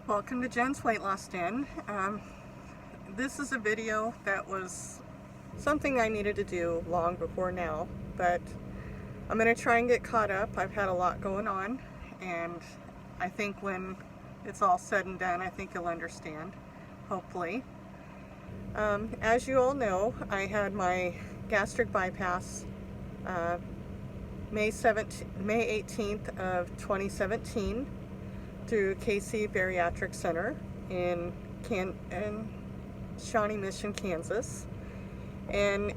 Welcome to Jen's Weight Loss Den. This is a video that was something I needed to do long before now, but I'm going to try and get caught up. I've had a lot going on, and I think when it's all said and done, I think you'll understand, hopefully. As you all know, I had my gastric bypass May 18th of 2017 through KC Bariatric Center in Shawnee Mission, Kansas. And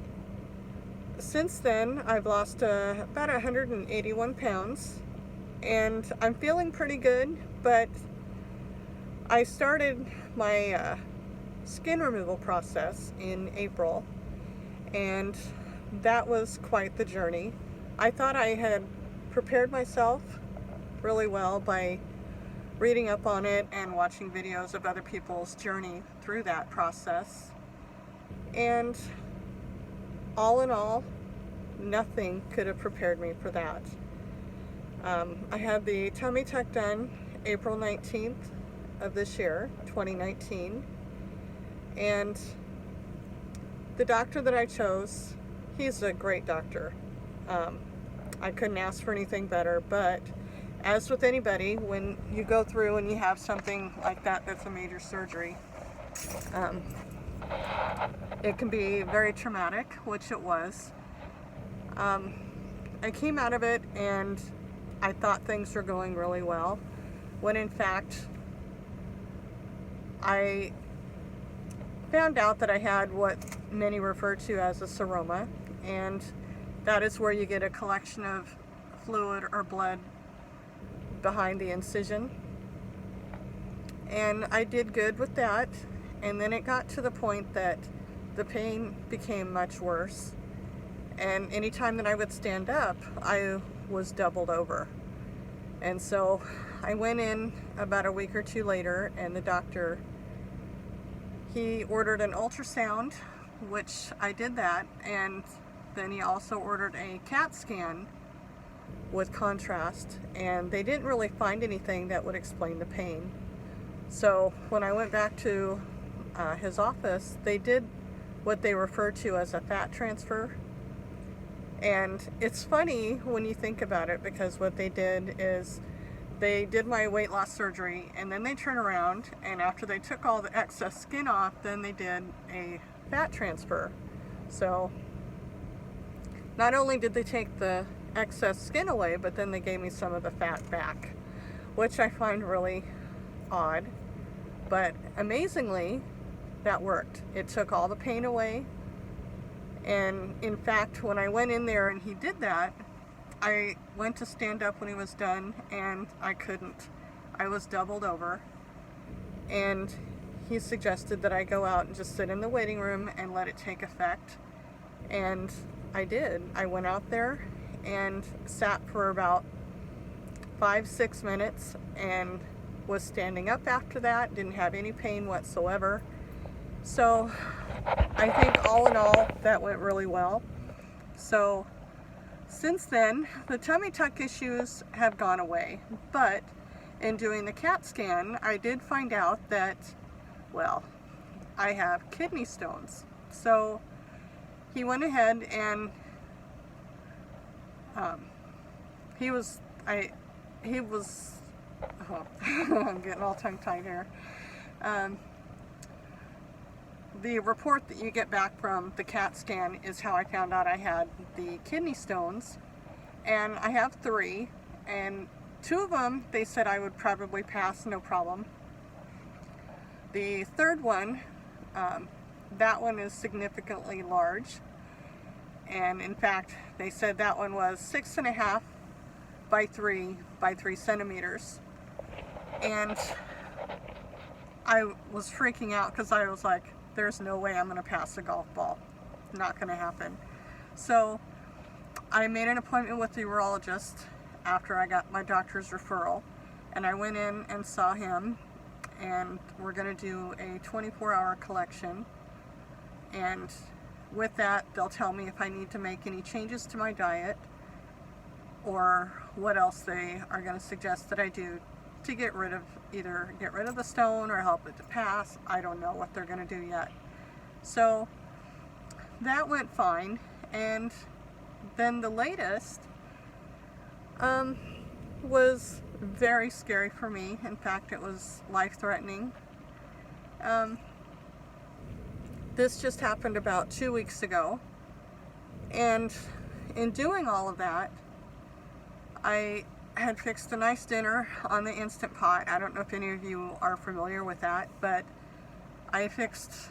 since then, I've lost about 181 pounds, and I'm feeling pretty good, but I started my skin removal process in April, and that was quite the journey. I thought I had prepared myself really well by reading up on it and watching videos of other people's journey through that process. And all in all, nothing could have prepared me for that. I had the tummy tuck done April 19th of this year, 2019. And the doctor that I chose, he's a great doctor. I couldn't ask for anything better, but as with anybody, when you go through and you have something like that that's a major surgery, it can be very traumatic, which it was. I came out of it and I thought things were going really well, when in fact I found out that I had what many refer to as a seroma, and that is where you get a collection of fluid or blood behind the incision. And I did good with that, and then it got to the point that the pain became much worse, and anytime that I would stand up, I was doubled over. And so I went in about a week or two later, and the doctor, he ordered an ultrasound, which I did that, and then he also ordered a CAT scan with contrast, and they didn't really find anything that would explain the pain. So when I went back to his office, they did what they refer to as a fat transfer. And it's funny when you think about it, because what they did is they did my weight loss surgery, and then they turn around, and after they took all the excess skin off, then they did a fat transfer. So not only did they take the excess skin away, but then they gave me some of the fat back, which I find really odd, but amazingly that worked. It took all the pain away, and in fact when I went in there and he did that, I went to stand up when he was done and I couldn't. I was doubled over, and he suggested that I go out and just sit in the waiting room and let it take effect, and I did. I went out there and sat for about 5-6 minutes and was standing up after that, didn't have any pain whatsoever. So I think all in all that went really well. So since then, the tummy tuck issues have gone away, but in doing the CAT scan, I did find out that, well, I have kidney stones. So he went ahead and I'm getting all tongue-tied here. The report that you get back from the CAT scan is how I found out I had the kidney stones, and I have 3, and 2 of them they said I would probably pass, no problem. The third one, that one is significantly large, and in fact they said that one was 6.5 by 3 centimeters, and I was freaking out because I was like, there's no way I'm going to pass a golf ball. Not going to happen. So I made an appointment with the urologist after I got my doctor's referral, and I went in and saw him, and we're going to do a 24-hour collection, and with that they'll tell me if I need to make any changes to my diet or what else they are going to suggest that I do to get rid of the stone or help it to pass. I don't know what they're going to do yet. So that went fine. And then the latest was very scary for me. In fact, it was life-threatening. This just happened about 2 weeks ago. And in doing all of that, I had fixed a nice dinner on the Instant Pot. I don't know if any of you are familiar with that, but I fixed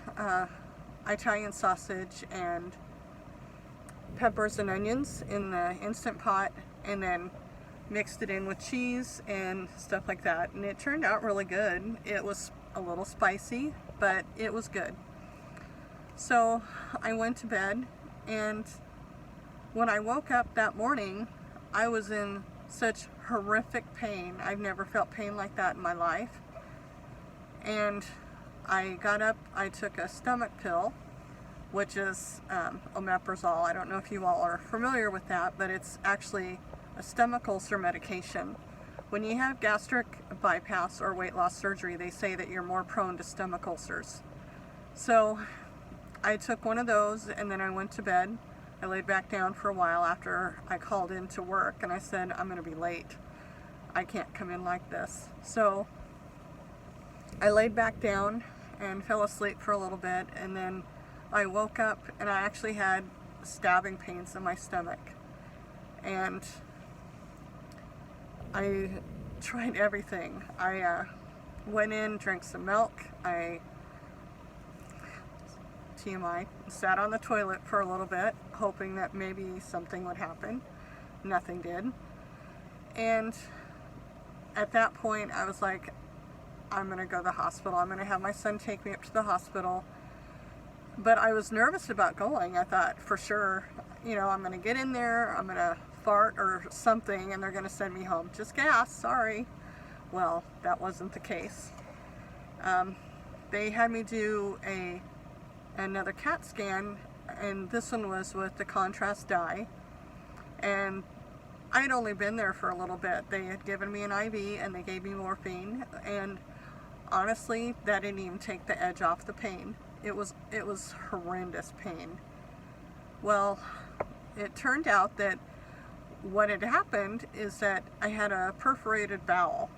Italian sausage and peppers and onions in the Instant Pot, and then mixed it in with cheese and stuff like that, and it turned out really good. It was a little spicy, but it was good. So I went to bed, and when I woke up that morning, I was in such horrific pain. I've never felt pain like that in my life. And I got up, I took a stomach pill, which is omeprazole. I don't know if you all are familiar with that, but it's actually a stomach ulcer medication. When you have gastric bypass or weight loss surgery, they say that you're more prone to stomach ulcers. So I took one of those, and then I went to bed. I laid back down for a while after I called in to work, and I said, I'm going to be late. I can't come in like this. So I laid back down and fell asleep for a little bit, and then I woke up and I actually had stabbing pains in my stomach. And I tried everything. I went in, drank some milk. I TMI, sat on the toilet for a little bit, hoping that maybe something would happen. Nothing did. And at that point, I was like, I'm going to go to the hospital. I'm going to have my son take me up to the hospital. But I was nervous about going. I thought, for sure, I'm going to get in there, I'm going to fart or something, and they're going to send me home. Just gas, sorry. Well, that wasn't the case. They had me do another CAT scan, and this one was with the contrast dye, and I had only been there for a little bit. They had given me an IV and they gave me morphine, and honestly, that didn't even take the edge off the pain. It was horrendous pain. Well, it turned out that what had happened is that I had a perforated bowel.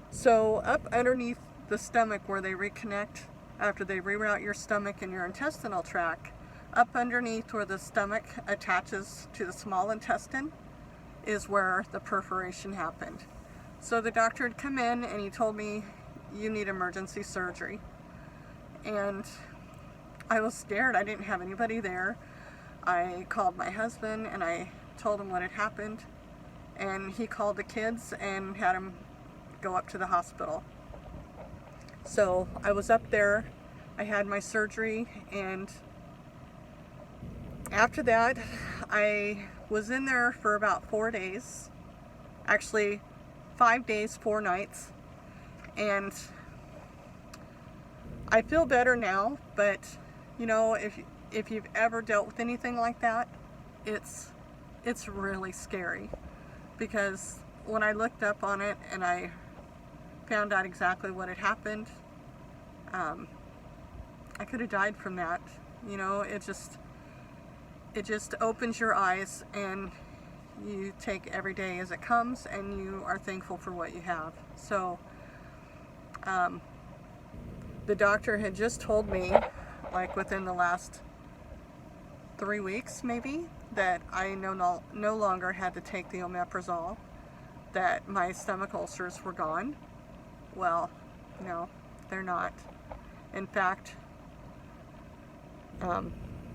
So up underneath the stomach where they reconnect after they reroute your stomach and your intestinal tract, up underneath where the stomach attaches to the small intestine is where the perforation happened. So the doctor had come in and he told me, you need emergency surgery. And I was scared. I didn't have anybody there. I called my husband and I told him what had happened, and he called the kids and had them go up to the hospital. So I was up there, I had my surgery, and after that I was in there for about 4 days, actually 5 days, 4 nights, and I feel better now. But if you've ever dealt with anything like that, it's really scary, because when I looked up on it and I found out exactly what had happened, I could have died from that. It just opens your eyes, and you take every day as it comes, and you are thankful for what you have. So the doctor had just told me, like within the last 3 weeks maybe, that I no longer had to take the omeprazole, that my stomach ulcers were gone. Well, no, they're not. In fact,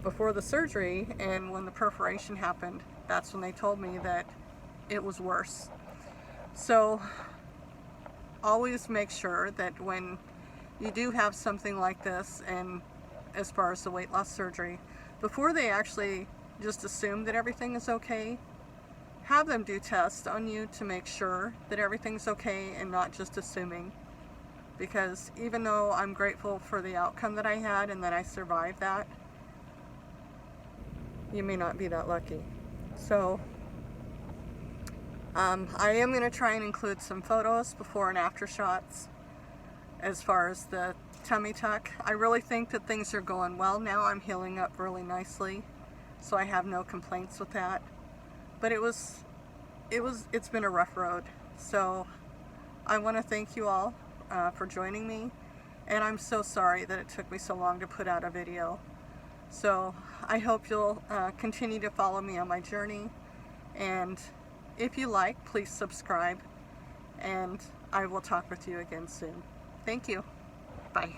before the surgery and when the perforation happened, that's when they told me that it was worse. So always make sure that when you do have something like this, and as far as the weight loss surgery, before they actually just assume that everything is okay, have them do tests on you to make sure that everything's okay and not just assuming. Because even though I'm grateful for the outcome that I had and that I survived that, you may not be that lucky. So I am going to try and include some photos before and after shots as far as the tummy tuck. I really think that things are going well now. I'm healing up really nicely, so I have no complaints with that. But it's been a rough road. So I want to thank you all for joining me, and I'm so sorry that it took me so long to put out a video. So I hope you'll continue to follow me on my journey, and if you like, please subscribe, and I will talk with you again soon. Thank you. Bye.